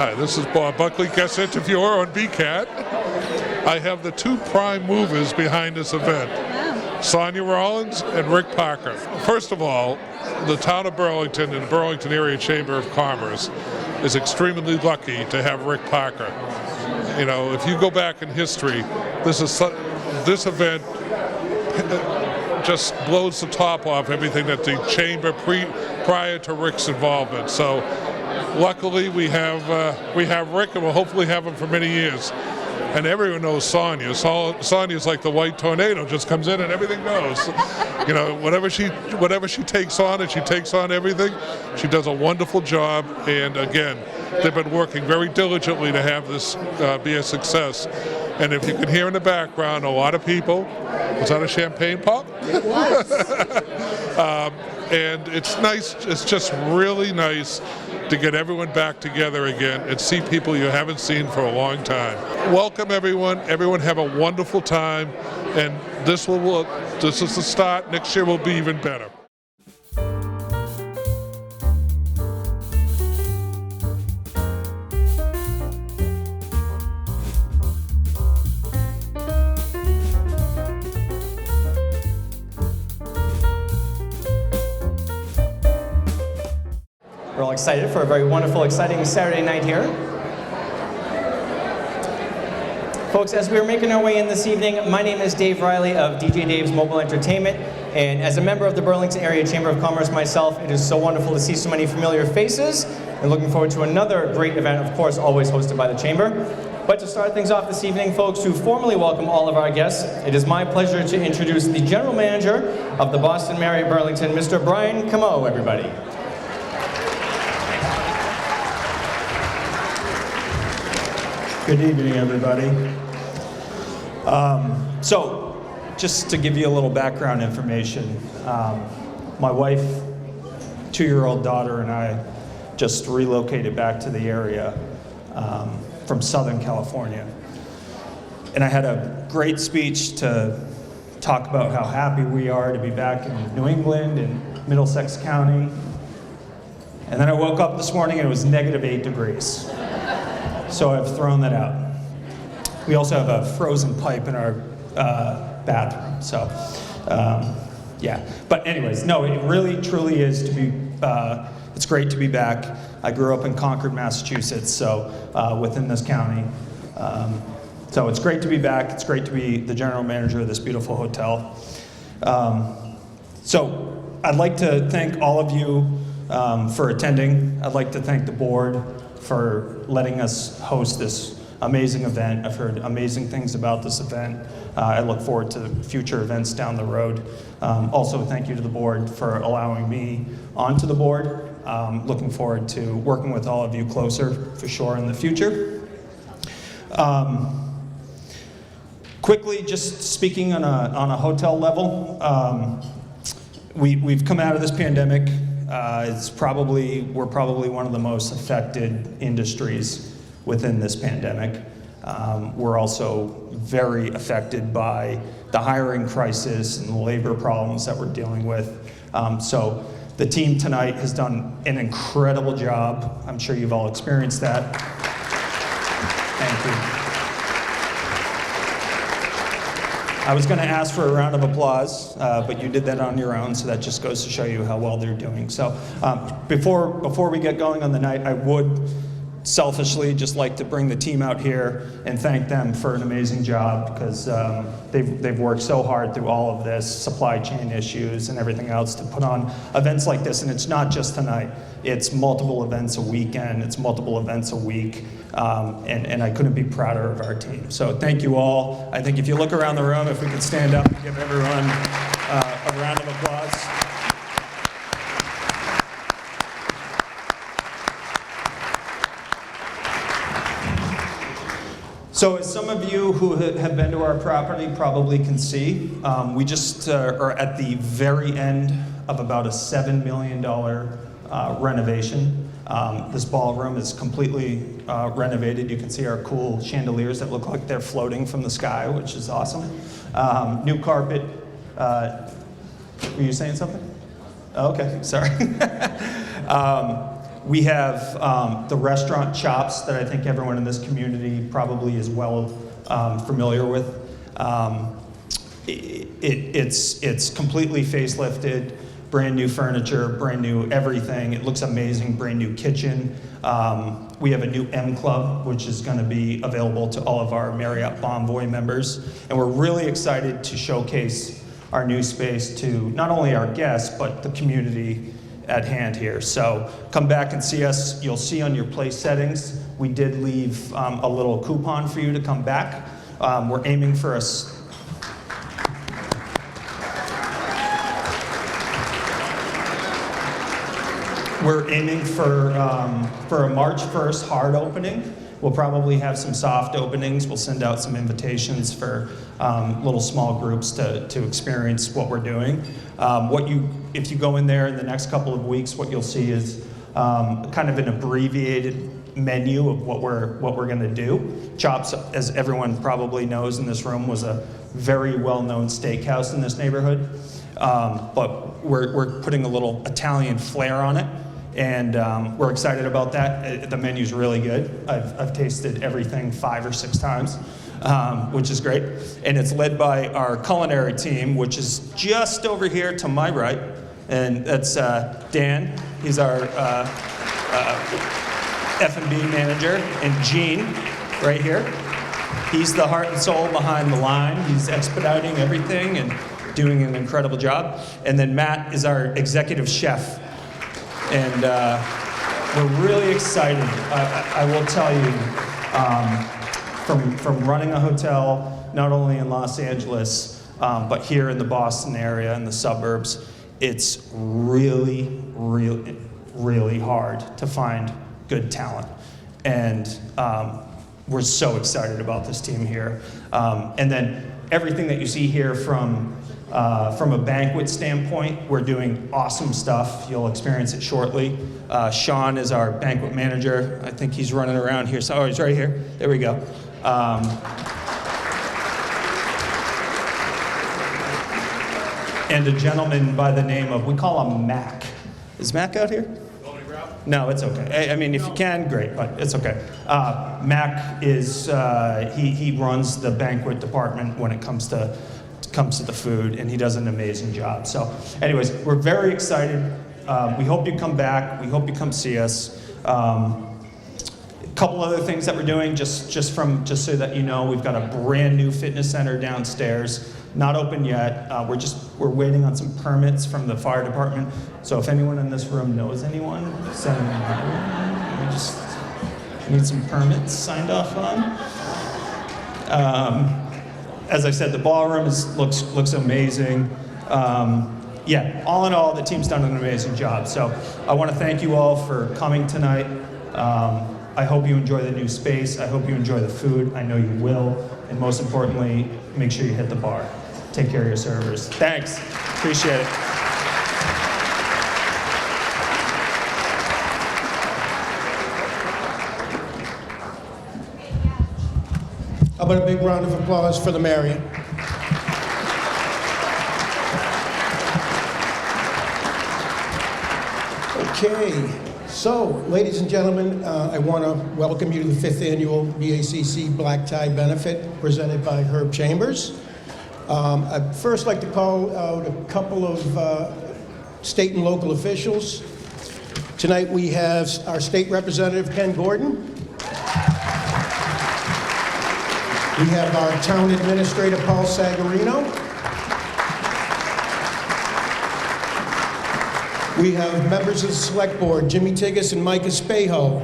Hi, this is Bob Buckley, guest interviewer on BCAT. I have the two prime movers behind this event, Sonia Rollins and Rick Parker. First of all, the town of Burlington and Burlington Area Chamber of Commerce is extremely lucky to have Rick Parker. You know, if you go back in history, this event just blows the top off everything that the chamber prior to Rick's involvement. So luckily we have Rick, and we'll hopefully have him for many years. And everyone knows Sonia. Sonia's like the white tornado, just comes in and everything goes. You know, whatever she takes on, and she takes on everything. She does a wonderful job, and again, they've been working very diligently to have this be a success. And if you can hear in the background, a lot of people. Was that a champagne pop? It was. And it's nice. It's just really nice to get everyone back together again and see people you haven't seen for a long time. Welcome everyone. Everyone have a wonderful time, and this is the start. Next year will be even better. We're all excited for a very wonderful, exciting Saturday night here. Folks, as we're making our way in this evening, my name is Dave Riley of DJ Dave's Mobile Entertainment, and as a member of the Burlington Area Chamber of Commerce myself, it is so wonderful to see so many familiar faces, and looking forward to another great event, of course, always hosted by the Chamber. But to start things off this evening, folks, to formally welcome all of our guests, it is my pleasure to introduce the General Manager of the Boston Marriott Burlington, Mr. Brian Camo, everybody. Good evening, everybody. So, just to give you a little background information, my wife, 2-year-old daughter, and I just relocated back to the area from Southern California. And I had a great speech to talk about how happy we are to be back in New England and Middlesex County. And then I woke up this morning and it was -8 degrees. So I've thrown that out. We also have a frozen pipe in our bathroom, so yeah. But anyways, no, it really truly is to be, it's great to be back. I grew up in Concord, Massachusetts, so within this county. So it's great to be back. It's great to be the general manager of this beautiful hotel. So I'd like to thank all of you for attending. I'd like to thank the board for letting us host this amazing event. I've heard amazing things about this event. I look forward to future events down the road. Also, thank you to the board for allowing me onto the board. Looking forward to working with all of you closer for sure in the future. Quickly, just speaking on a hotel level, we've come out of this pandemic. We're probably one of the most affected industries within this pandemic. We're also very affected by the hiring crisis and the labor problems that we're dealing with. So the team tonight has done an incredible job. I'm sure you've all experienced that. Thank you. I was going to ask for a round of applause, but you did that on your own, so that just goes to show you how well they're doing. So before we get going on the night, I would selfishly just like to bring the team out here and thank them for an amazing job, because they've worked so hard through all of this, supply chain issues and everything else, to put on events like this. And it's not just tonight. It's multiple events a weekend. It's multiple events a week. And I couldn't be prouder of our team. So thank you all. I think if you look around the room, if we could stand up and give everyone a round of applause. So as some of you who have been to our property probably can see, we just are at the very end of about a $7 million renovation. This ballroom is completely renovated. You can see our cool chandeliers that look like they're floating from the sky, which is awesome. New carpet. Were you saying something? Oh, okay, sorry. We have the restaurant Chops that I think everyone in this community probably is well familiar with. It's completely facelifted, brand new furniture, brand new everything. It looks amazing, brand new kitchen. We have a new M Club, which is going to be available to all of our Marriott Bonvoy members. And we're really excited to showcase our new space to not only our guests, but the community at hand here. So come back and see us. You'll see on your place settings, we did leave a little coupon for you to come back. We're aiming for a for a March 1st hard opening. We'll probably have some soft openings. We'll send out some invitations for little small groups to experience what we're doing. If you go in there in the next couple of weeks, what you'll see is kind of an abbreviated menu of what we're going to do. Chops, as everyone probably knows in this room, was a very well-known steakhouse in this neighborhood, but we're putting a little Italian flair on it. And we're excited about that. The menu's really good. I've tasted everything 5 or 6 times, which is great. And it's led by our culinary team, which is just over here to my right. And that's Dan. He's our F&B manager. And Gene, right here. He's the heart and soul behind the line. He's expediting everything and doing an incredible job. And then Matt is our executive chef. And we're really excited. I will tell you, from running a hotel, not only in Los Angeles, but here in the Boston area and the suburbs, it's really, really, really hard to find good talent. And we're so excited about this team here. And then everything that you see here from a banquet standpoint, we're doing awesome stuff. You'll experience it shortly. Sean is our banquet manager. I think he's running around here. So, he's right here. There we go. And a gentleman by the name of, we call him Mac. Is Mac out here? No, it's okay. I mean, if you can, great, but it's okay. Mac is, he runs the banquet department when it comes to the food, and he does an amazing job. So anyways, we're very excited. We hope you come back. We hope you come see us. A couple other things that we're doing, just so that you know, we've got a brand new fitness center downstairs, not open yet. We're waiting on some permits from the fire department. So if anyone in this room knows anyone, send them my way. We just need some permits signed off on. As I said, the ballroom looks amazing. Yeah, all in all, the team's done an amazing job. So I want to thank you all for coming tonight. I hope you enjoy the new space. I hope you enjoy the food. I know you will. And most importantly, make sure you hit the bar. Take care of your servers. Thanks. Appreciate it. How about a big round of applause for the Marriott? Okay, so ladies and gentlemen, I want to welcome you to the 5th annual BACC Black Tie Benefit presented by Herb Chambers. I'd first like to call out a couple of state and local officials. Tonight we have our state representative, Ken Gordon. We have our town administrator, Paul Sagarino. We have members of the select board, Jimmy Tigas and Mike Espejo.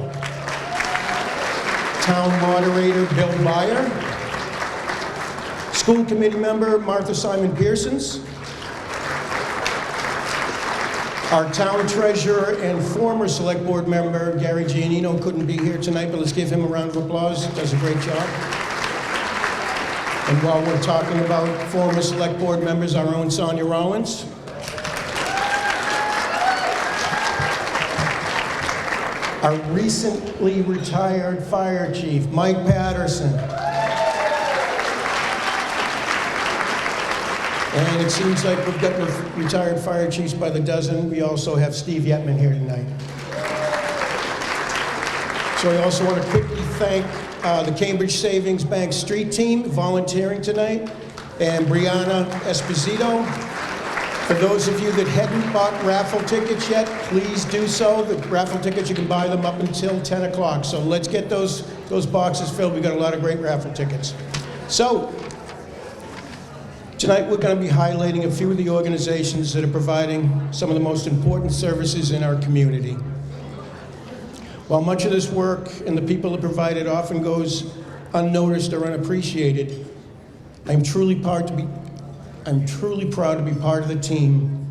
Town moderator, Bill Byer. School committee member, Martha Simon Pearsons. Our town treasurer and former select board member, Gary Giannino, couldn't be here tonight, but let's give him a round of applause. He does a great job. And while we're talking about former select board members, our own Sonia Rollins. Our recently retired fire chief, Mike Patterson. And it seems like we've got retired fire chiefs by the dozen. We also have Steve Yetman here tonight. So I also want to quickly thank the Cambridge Savings Bank Street Team volunteering tonight, and Brianna Esposito. For those of you that hadn't bought raffle tickets yet, please do so. The raffle tickets, you can buy them up until 10 o'clock. So let's get those boxes filled. We've got a lot of great raffle tickets. So tonight we're going to be highlighting a few of the organizations that are providing some of the most important services in our community. While much of this work and the people that provide it often goes unnoticed or unappreciated, I'm truly proud to be part of the team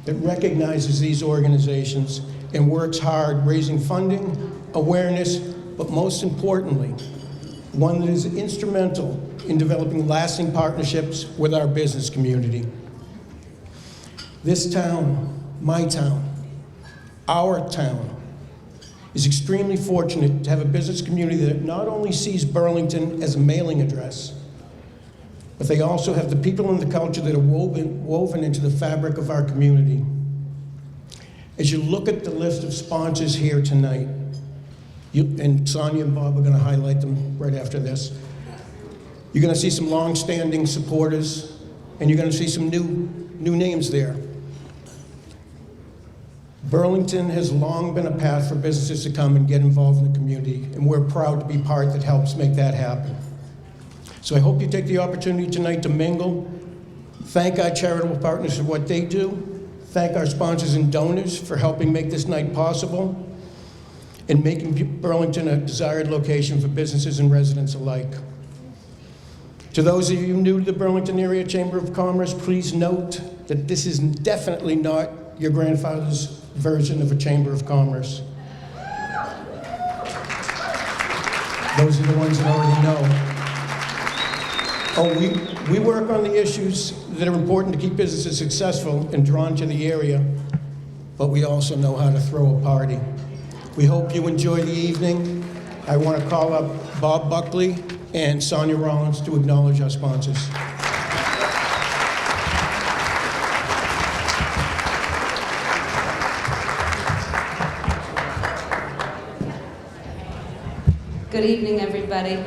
that recognizes these organizations and works hard raising funding, awareness, but most importantly, one that is instrumental in developing lasting partnerships with our business community. This town, my town, our town, is extremely fortunate to have a business community that not only sees Burlington as a mailing address, but they also have the people and the culture that are woven into the fabric of our community. As you look at the list of sponsors here tonight, and Sonia and Bob are going to highlight them right after this, you're going to see some long-standing supporters, and you're going to see some new names there. Burlington has long been a path for businesses to come and get involved in the community, and we're proud to be part that helps make that happen. So I hope you take the opportunity tonight to mingle, thank our charitable partners for what they do, thank our sponsors and donors for helping make this night possible, and making Burlington a desired location for businesses and residents alike. To those of you new to the Burlington Area Chamber of Commerce, please note that this is definitely not your grandfather's version of a Chamber of Commerce. Those are the ones that already know. Oh, we work on the issues that are important to keep businesses successful and drawn to the area, but we also know how to throw a party. We hope you enjoy the evening. I want to call up Bob Buckley and Sonia Rollins to acknowledge our sponsors. Good evening, everybody.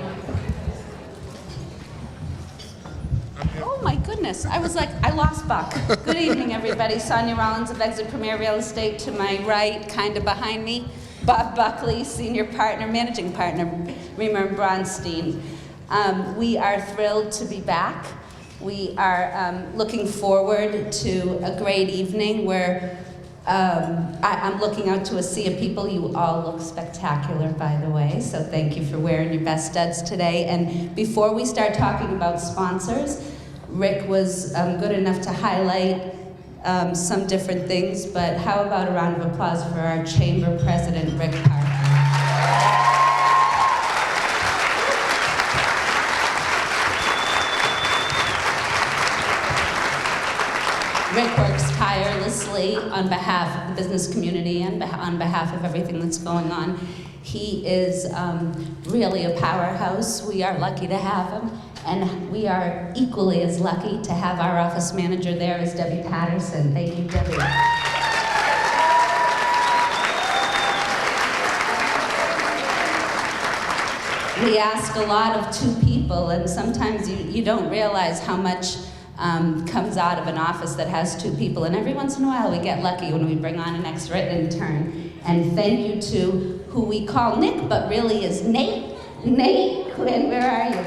Oh my goodness, I was like, I lost Buck. Good evening, everybody. Sonia Rollins of Exit Premier Real Estate to my right, kind of behind me. Bob Buckley, senior partner, managing partner, Remer and Bronstein. We are thrilled to be back. We are looking forward to a great evening where I'm looking out to a sea of people. You all look spectacular, by the way, so thank you for wearing your best studs today. And before we start talking about sponsors, Rick was good enough to highlight some different things, but how about a round of applause for our Chamber President, Rick Parker. Rick works tirelessly on behalf of the business community and on behalf of everything that's going on. He is really a powerhouse. We are lucky to have him, and we are equally as lucky to have our office manager there as Debbie Patterson. Thank you, Debbie. We ask a lot of two people, and sometimes you don't realize how much comes out of an office that has two people, and every once in a while we get lucky when we bring on an extra intern. And thank you to who we call Nick, but really is Nate. Nate, Quinn, where are you?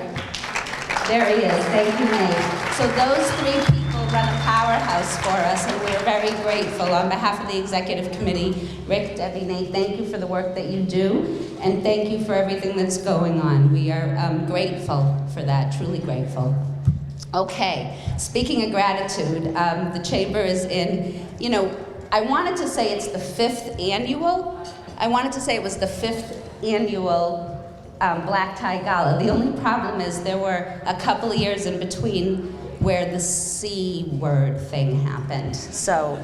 There he is. Thank you, Nate. So those three people run a powerhouse for us, and we're very grateful. On behalf of the executive committee, Rick, Debbie, Nate, thank you for the work that you do, and thank you for everything that's going on. We are grateful for that, truly grateful. Okay, speaking of gratitude, the Chamber is in, I wanted to say it's the 5th annual. I wanted to say it was the 5th annual Black Tie Gala. The only problem is there were a couple of years in between where the C word thing happened. So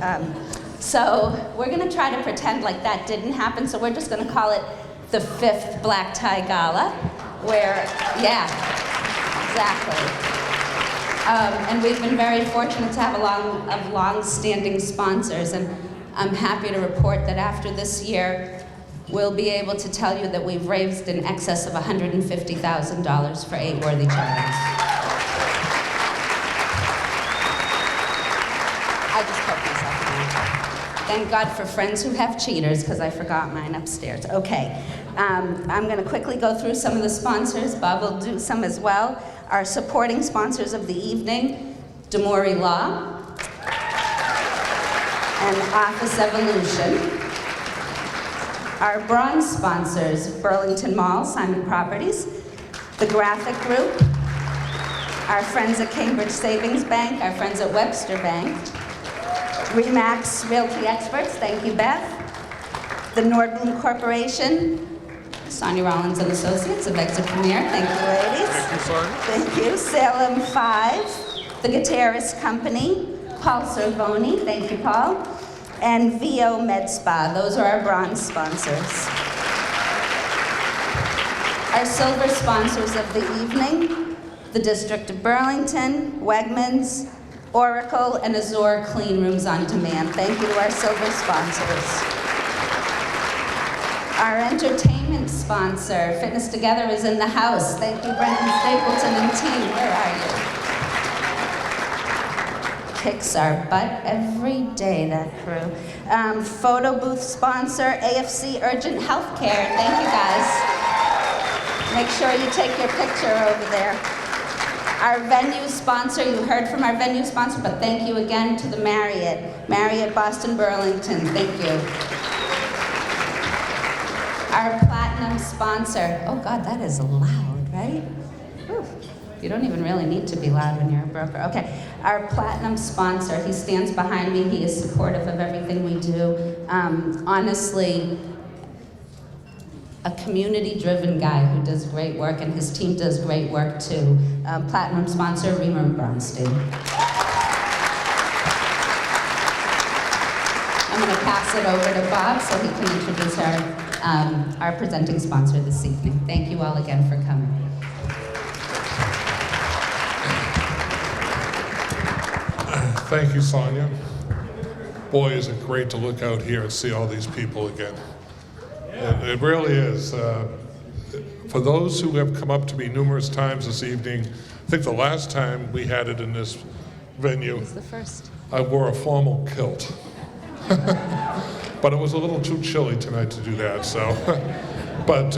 we're gonna try to pretend like that didn't happen, so we're just gonna call it the 5th Black Tie Gala, where, yeah, exactly. And we've been very fortunate to have long-standing sponsors, and I'm happy to report that after this year, we'll be able to tell you that we've raised in excess of $150,000 for 8 worthy charities. I just poked myself in the eye. Thank God for friends who have cheaters, because I forgot mine upstairs. Okay, I'm going to quickly go through some of the sponsors. Bob will do some as well. Our supporting sponsors of the evening, Demori Law and Office Evolution. Our bronze sponsors, Burlington Mall, Simon Properties, the Graphic Group, our friends at Cambridge Savings Bank, our friends at Webster Bank, Remax Realty Experts, thank you, Beth, the Nordblum Corporation, Sonia Rollins and Associates of Exit Premier, thank you, ladies. Thank you, Sonia. Thank you. Salem 5, the Gutierrez Company, Paul Cervoni, thank you, Paul, and VO Med Spa. Those are our bronze sponsors. Our silver sponsors of the evening, the District of Burlington, Wegmans, Oracle, and Azure Clean Rooms on Demand. Thank you to our silver sponsors. Our entertainment sponsor, Fitness Together, is in the house. Thank you, Brendan Stapleton and team. Where are you? Kicks our butt every day, that crew. Photo booth sponsor, AFC Urgent Healthcare. Thank you, guys. Make sure you take your picture over there. Our venue sponsor, you heard from our venue sponsor, but thank you again to the Marriott Boston Burlington. Thank you. Our platinum sponsor, oh God, that is loud, right? Whew. You don't even really need to be loud when you're a broker. Okay, our platinum sponsor, he stands behind me, he is supportive of everything we do. Honestly, a community-driven guy who does great work, and his team does great work too. Platinum sponsor, Reamer Bronstein. I'm going to pass it over to Bob so he can introduce our presenting sponsor this evening. Thank you all again for coming. Thank you, Sonia. Boy, is it great to look out here and see all these people again. It really is. For those who have come up to me numerous times this evening, I think the last time we had it in this venue, It was the first. I wore a formal kilt. But it was a little too chilly tonight to do that, so. But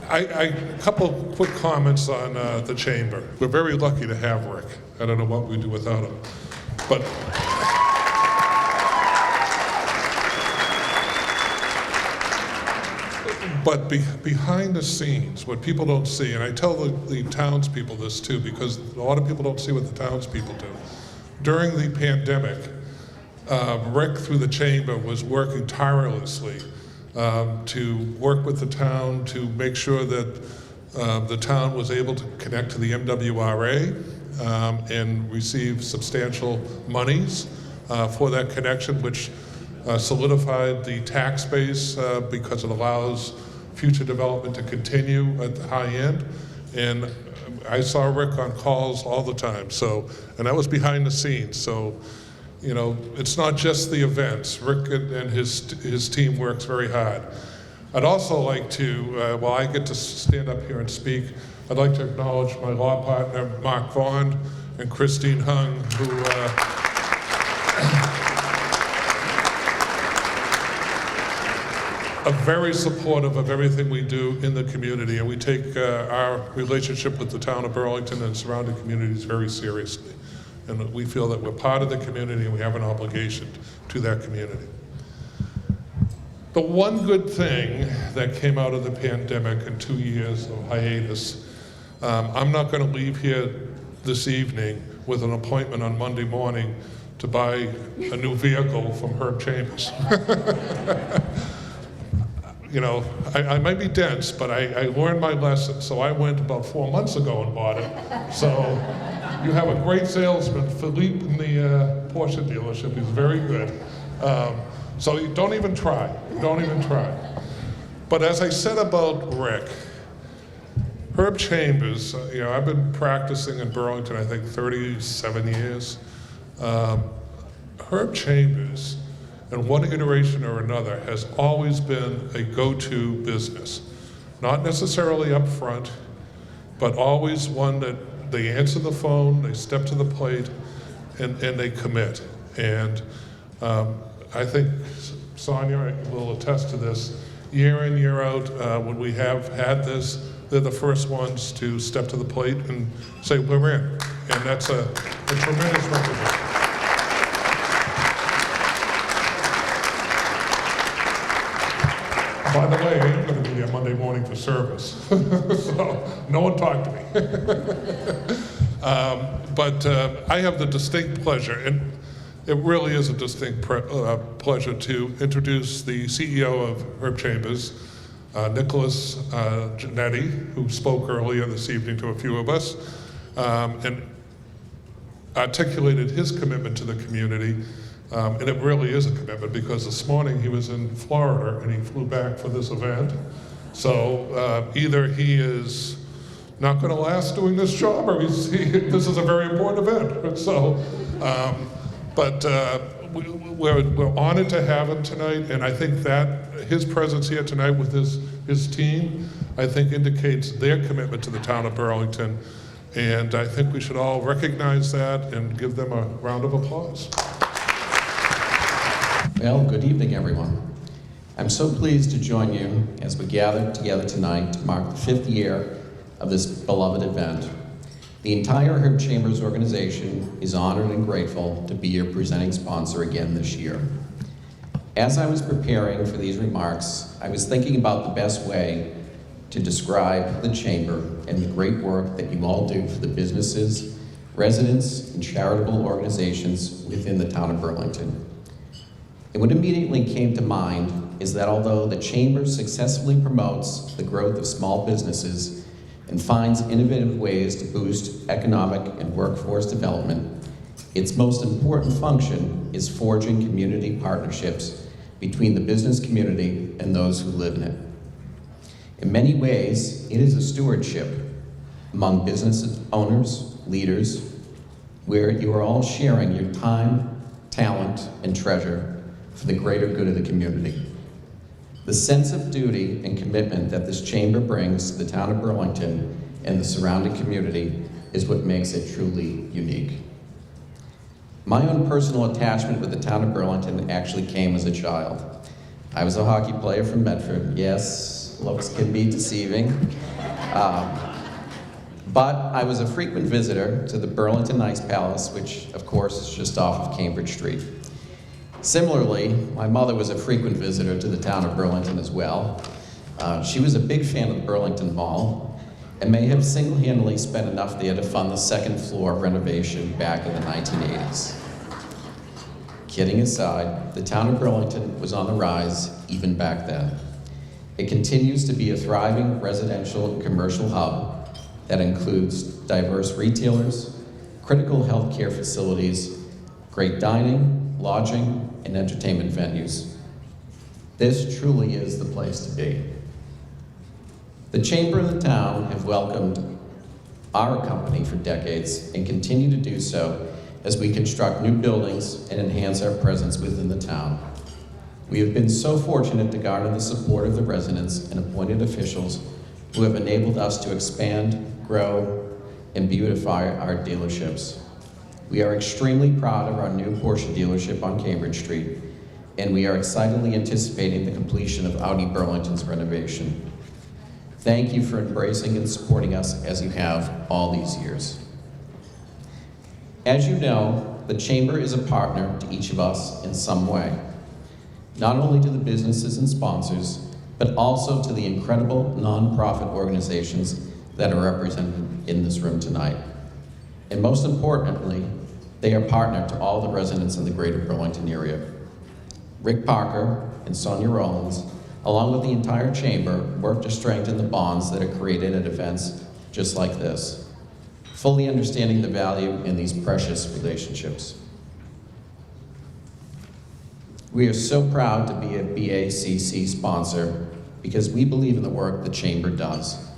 a couple quick comments on the chamber. We're very lucky to have Rick. I don't know what we'd do without him. But behind the scenes, what people don't see, and I tell the townspeople this too, because a lot of people don't see what the townspeople do. During the pandemic, Rick, through the chamber, was working tirelessly to work with the town to make sure that the town was able to connect to the MWRA and receive substantial monies for that connection, which solidified the tax base because it allows future development to continue at the high end. And I saw Rick on calls all the time, and that was behind the scenes. So, you know, it's not just the events. Rick and his team works very hard. I'd also like to, while I get to stand up here and speak, I'd like to acknowledge my law partner, Mark Vaughn, and Christine Hung, who are very supportive of everything we do in the community, and we take our relationship with the town of Burlington and surrounding communities very seriously. And we feel that we're part of the community and we have an obligation to that community. The one good thing that came out of the pandemic and 2 years of hiatus, I'm not going to leave here this evening with an appointment on Monday morning to buy a new vehicle from Herb Chambers. You know, I might be dense, but I learned my lesson, so I went about 4 months ago and bought it. So you have a great salesman, Philippe, in the Porsche dealership. He's very good. So you don't even try. Don't even try. But as I said about Rick, Herb Chambers, you know, I've been practicing in Burlington, I think, 37 years. Herb Chambers in one iteration or another, has always been a go-to business. Not necessarily up front, but always one that they answer the phone, they step to the plate, and they commit. And I think Sonia will attest to this. Year in, year out, when we have had this, they're the first ones to step to the plate and say, we're in. And that's a tremendous recognition. By the way, I am going to be there Monday morning for service, so no one talked to me. But I have the distinct pleasure, and it really is a distinct pleasure to introduce the CEO of Herb Chambers, Nicholas Giannetti, who spoke earlier this evening to a few of us, and articulated his commitment to the community. And it really is a commitment, because this morning he was in Florida and he flew back for this event. So either he is not going to last doing this job, or this is a very important event. So, we're honored to have him tonight, and I think that his presence here tonight with his team, I think indicates their commitment to the town of Burlington. And I think we should all recognize that and give them a round of applause. Well, good evening, everyone. I'm so pleased to join you as we gather together tonight to mark the 5th year of this beloved event. The entire Herb Chambers organization is honored and grateful to be your presenting sponsor again this year. As I was preparing for these remarks, I was thinking about the best way to describe the Chamber and the great work that you all do for the businesses, residents, and charitable organizations within the town of Burlington. And what immediately came to mind is that although the Chamber successfully promotes the growth of small businesses and finds innovative ways to boost economic and workforce development, its most important function is forging community partnerships between the business community and those who live in it. In many ways, it is a stewardship among business owners, leaders, where you are all sharing your time, talent, and treasure for the greater good of the community. The sense of duty and commitment that this chamber brings to the town of Burlington and the surrounding community is what makes it truly unique. My own personal attachment with the town of Burlington actually came as a child. I was a hockey player from Medford. Yes, looks can be deceiving. But I was a frequent visitor to the Burlington Ice Palace, which of course is just off of Cambridge Street. Similarly, my mother was a frequent visitor to the town of Burlington as well. She was a big fan of the Burlington Mall and may have single-handedly spent enough there to fund the second floor renovation back in the 1980s. Kidding aside, the town of Burlington was on the rise even back then. It continues to be a thriving residential and commercial hub that includes diverse retailers, critical healthcare facilities, great dining, lodging, and entertainment venues. This truly is the place to be. The Chamber and the town have welcomed our company for decades and continue to do so as we construct new buildings and enhance our presence within the town. We have been so fortunate to garner the support of the residents and appointed officials who have enabled us to expand, grow, and beautify our dealerships. We are extremely proud of our new Porsche dealership on Cambridge Street, and we are excitedly anticipating the completion of Audi Burlington's renovation. Thank you for embracing and supporting us as you have all these years. As you know, the Chamber is a partner to each of us in some way, not only to the businesses and sponsors, but also to the incredible nonprofit organizations that are represented in this room tonight. And most importantly, they are partner to all the residents in the greater Burlington area. Rick Parker and Sonia Rollins, along with the entire chamber, work to strengthen the bonds that are created at events just like this, fully understanding the value in these precious relationships. We are so proud to be a BACC sponsor because we believe in the work the chamber does.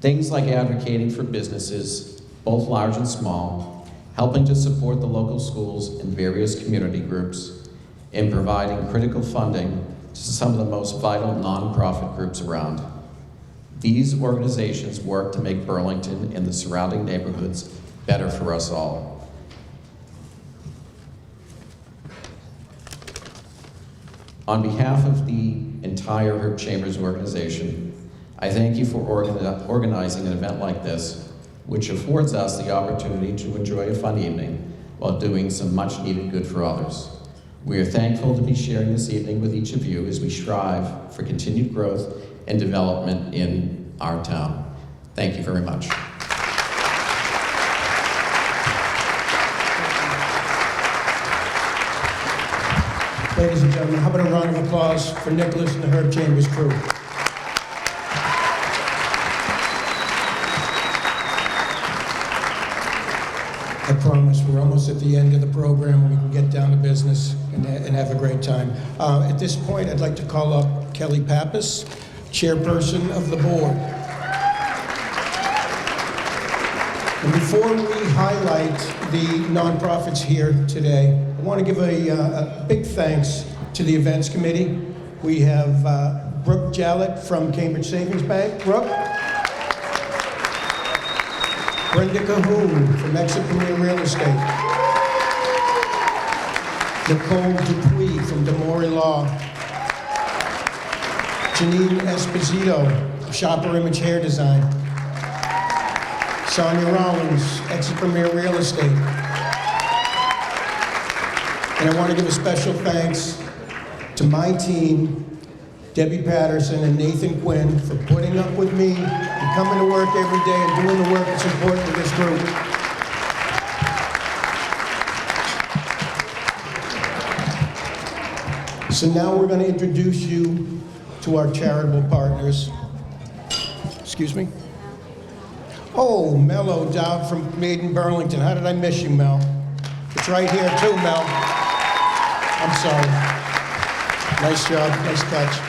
Things like advocating for businesses, both large and small, helping to support the local schools and various community groups, in providing critical funding to some of the most vital nonprofit groups around. These organizations work to make Burlington and the surrounding neighborhoods better for us all. On behalf of the entire Herb Chambers organization, I thank you for organizing an event like this, which affords us the opportunity to enjoy a fun evening while doing some much needed good for others. We are thankful to be sharing this evening with each of you as we strive for continued growth and development in our town. Thank you very much. Ladies and gentlemen, how about a round of applause for Nicholas and the Herb Chambers crew? I promise we're almost at the end of the program and we can get down to business and have a great time. At this point, I'd like to call up Kelly Pappas, chairperson of the board. And before we highlight the nonprofits here today, I want to give a big thanks to the events committee. We have Brooke Jallett from Cambridge Savings Bank. Brooke. Brenda Cahoon from Exit Premier Real Estate. Nicole Dupuis from Demore Law. Janine Esposito, Shopper Image Hair Design. Sonia Rollins, Exit Premier Real Estate. And I want to give a special thanks to my team, Debbie Patterson and Nathan Quinn, for putting up with me and coming to work every day and doing the work that's important to this group. So now we're going to introduce you to our charitable partners. Excuse me? Oh, Mel O'Dowd from Made in Burlington. How did I miss you, Mel? It's right here too, Mel. I'm sorry. Nice job, nice catch.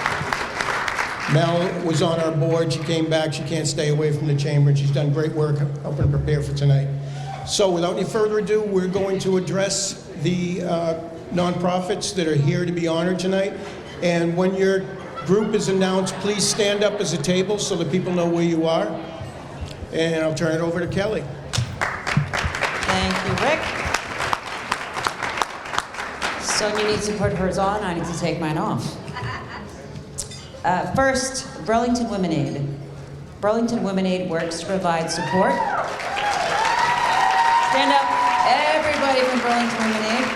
Mel was on our board. She came back. She can't stay away from the chamber, and she's done great work helping prepare for tonight. So without any further ado, we're going to address the nonprofits that are here to be honored tonight. And when your group is announced, please stand up as a table so that people know where you are. And I'll turn it over to Kelly. Thank you, Rick. Sonia needs to put hers on. I need to take mine off. First, Burlington Women Aid. Burlington Women Aid works to provide support. Stand up, everybody from Burlington Women Aid.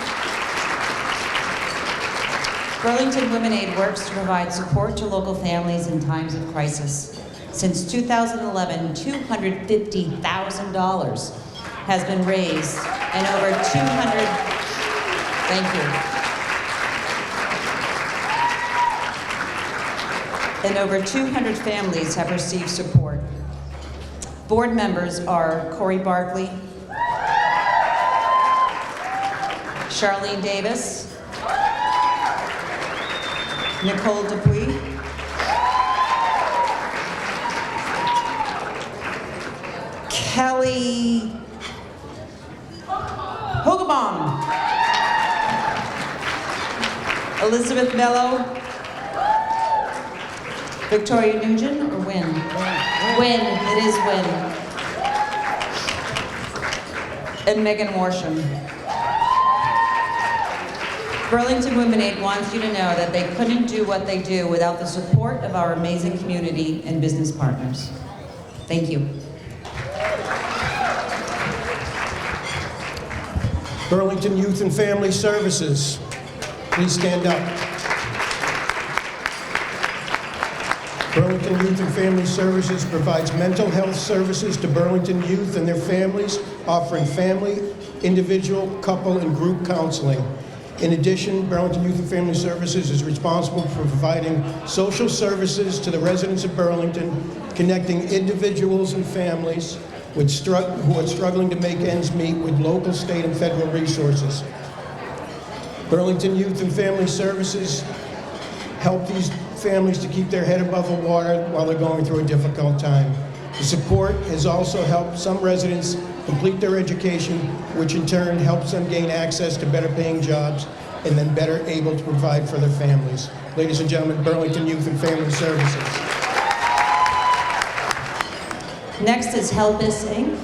Burlington Women Aid works to provide support to local families in times of crisis. Since 2011, $250,000 has been raised and over 200, thank you. And over 200 families have received support. Board members are Corey Barkley, Charlene Davis, Nicole Dupuis, Kelly Hogabaum, Elizabeth Mello, Victoria Nugent, or Wynn? Wynn, it is Wynn. And Megan Worsham. Burlington Women Aid wants you to know that they couldn't do what they do without the support of our amazing community and business partners. Thank you. Burlington Youth and Family Services, please stand up. Burlington Youth and Family Services provides mental health services to Burlington youth and their families, offering family, individual, couple, and group counseling. In addition, Burlington Youth and Family Services is responsible for providing social services to the residents of Burlington, connecting individuals and families who are struggling to make ends meet with local, state, and federal resources. Burlington Youth and Family Services help these families to keep their head above the water while they're going through a difficult time. The support has also helped some residents complete their education, which in turn helps them gain access to better paying jobs and then better able to provide for their families. Ladies and gentlemen, Burlington Youth and Family Services. Next is Help Us, Inc.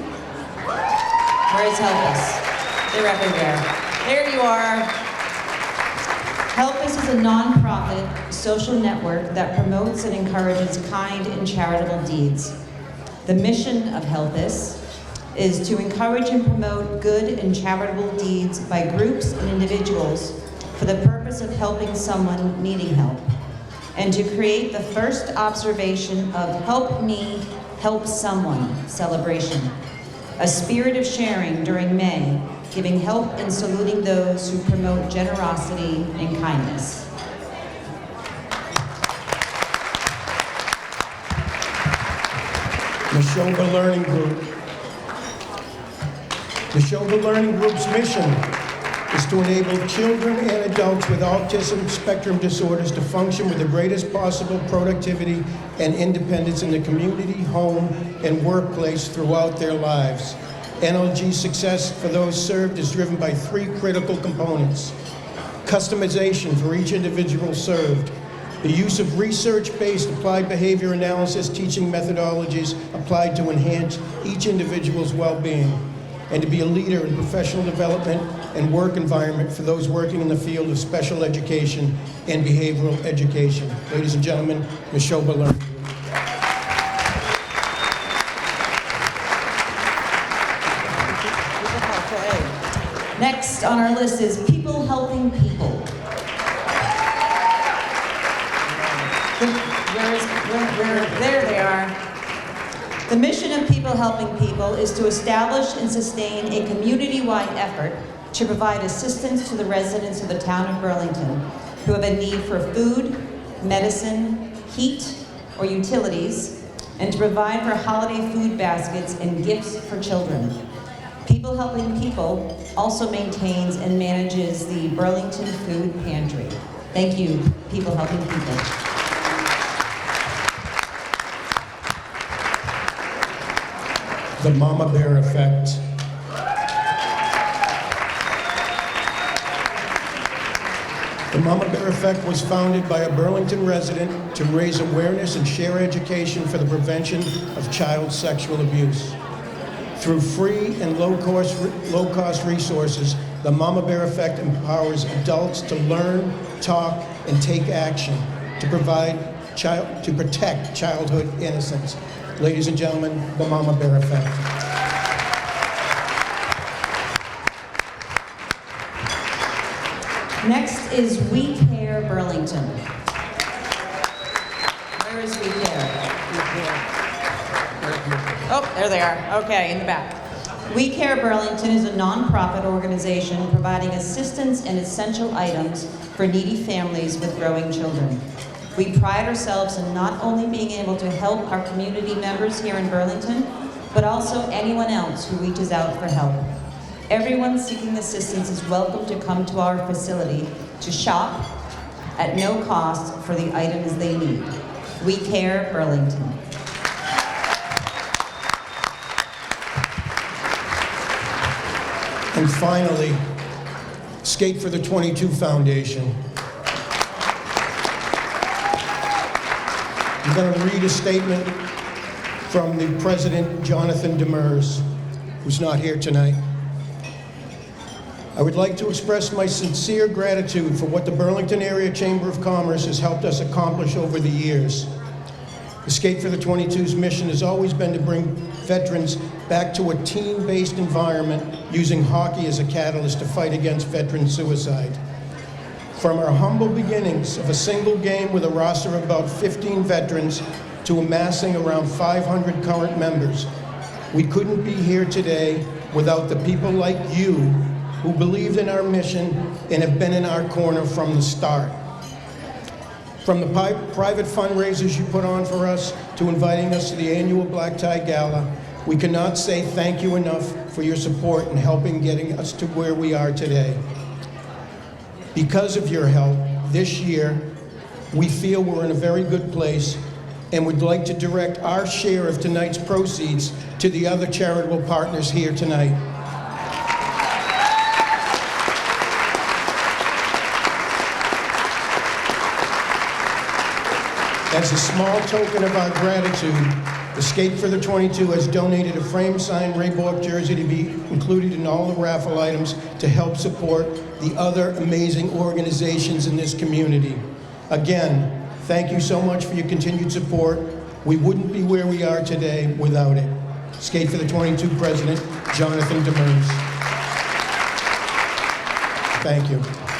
Where is Help Us? They're everywhere. There you are. Help Us is a nonprofit social network that promotes and encourages kind and charitable deeds. The mission of Help Us is to encourage and promote good and charitable deeds by groups and individuals for the purpose of helping someone needing help, and to create the first observation of Help Me, Help Someone celebration, a spirit of sharing during May, giving help and saluting those who promote generosity and kindness. Neshoba Learning Group. Neshoba Learning Group's mission is to enable children and adults with autism spectrum disorders to function with the greatest possible productivity and independence in the community, home, and workplace throughout their lives. NLG's success for those served is driven by 3 critical components: customization for each individual served, the use of research-based applied behavior analysis teaching methodologies applied to enhance each individual's well-being, and to be a leader in professional development and work environment for those working in the field of special education and behavioral education. Ladies and gentlemen, Neshoba Learning Group. Next on our list is People Helping People. There they are. The mission of People Helping People is to establish and sustain a community-wide effort to provide assistance to the residents of the town of Burlington who have a need for food, medicine, heat, or utilities, and to provide for holiday food baskets and gifts for children. People Helping People also maintains and manages the Burlington Food Pantry. Thank you, People Helping People. The Mama Bear Effect. The Mama Bear Effect was founded by a Burlington resident to raise awareness and share education for the prevention of child sexual abuse. Through free and low-cost resources, the Mama Bear Effect empowers adults to learn, talk, and take action to protect childhood innocence. Ladies and gentlemen, the Mama Bear Effect. Next is We Care Burlington. Where is We Care? Oh, there they are. Okay, in the back. We Care Burlington is a nonprofit organization providing assistance and essential items for needy families with growing children. We pride ourselves in not only being able to help our community members here in Burlington, but also anyone else who reaches out for help. Everyone seeking assistance is welcome to come to our facility to shop at no cost for the items they need. We Care Burlington. And finally, Skate for the 22 Foundation. I'm going to read a statement from the president, Jonathan Demers, who's not here tonight. I would like to express my sincere gratitude for what the Burlington Area Chamber of Commerce has helped us accomplish over the years. The Skate for the 22's mission has always been to bring veterans back to a team-based environment using hockey as a catalyst to fight against veteran suicide. From our humble beginnings of a single game with a roster of about 15 veterans to amassing around 500 current members, we couldn't be here today without the people like you who believed in our mission and have been in our corner from the start. From the private fundraisers you put on for us to inviting us to the annual Black Tie Gala, we cannot say thank you enough for your support in helping getting us to where we are today. Because of your help, this year, we feel we're in a very good place and would like to direct our share of tonight's proceeds to the other charitable partners here tonight. As a small token of our gratitude, the Skate for the 22 has donated a frame signed Ray Bork jersey to be included in all the raffle items to help support the other amazing organizations in this community. Again, thank you so much for your continued support. We wouldn't be where we are today without it. Skate for the 22 President, Jonathan Demers. Thank you.